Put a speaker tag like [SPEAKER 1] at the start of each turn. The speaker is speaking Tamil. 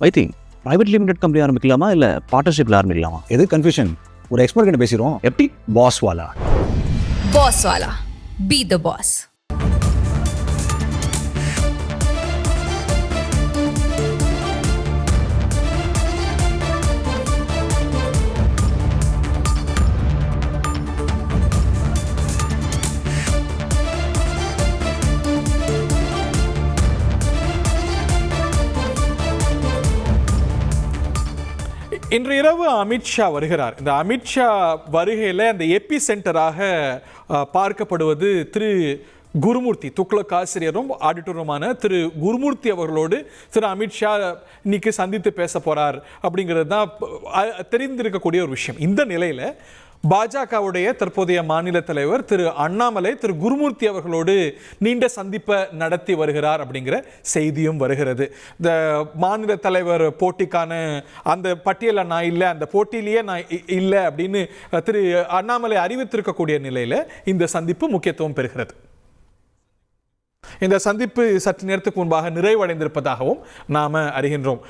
[SPEAKER 1] வைத்தி பிரைவேட் லிமிடெட் கம்பெனி ஆரம்பிக்கலாமா இல்லை பார்ட்னர்ஷிப்பில் ஆரம்பிக்கலாமா?
[SPEAKER 2] எது கன்ஃபியூஷன்? ஒரு எக்ஸ்பர்ட் கிட்ட பேசிடுவோம்.
[SPEAKER 1] எப்படி?
[SPEAKER 2] பாஸ்வாலா.
[SPEAKER 3] பாஸ்வாலா, பி த பாஸ்.
[SPEAKER 4] இன்று இரவு அமித்ஷா வருகிறார். இந்த அமித்ஷா வருகையில் அந்த எபி சென்டராக பார்க்கப்படுவது திரு குருமூர்த்தி, துக்ளக் ஆசிரியரும் ஆடிட்டருமான திரு குருமூர்த்தி அவர்களோடு திரு அமித்ஷா இன்னைக்கு சந்தித்து பேச போறார் அப்படிங்கிறது தான் தெரிந்திருக்கக்கூடிய ஒரு விஷயம். இந்த நிலையில் பாஜகவுடைய தற்போதைய மாநில தலைவர் திரு அண்ணாமலை திரு குருமூர்த்தி அவர்களோடு நீண்ட சந்திப்பை நடத்தி வருகிறார் அப்படிங்கிற செய்தியும் வருகிறது. இந்த மாநில தலைவர் போட்டிக்கான அந்த பட்டியலில் நான் இல்லை, அந்த போட்டியிலேயே நான் இல்லை அப்படின்னு திரு அண்ணாமலை அறிவித்திருக்கக்கூடிய நிலையில் இந்த சந்திப்பு முக்கியத்துவம் பெறுகிறது. இந்த சந்திப்பு சற்று நேரத்துக்கு முன்பாக நிறைவடைந்திருப்பதாகவும் நாம அறிகின்றோம்.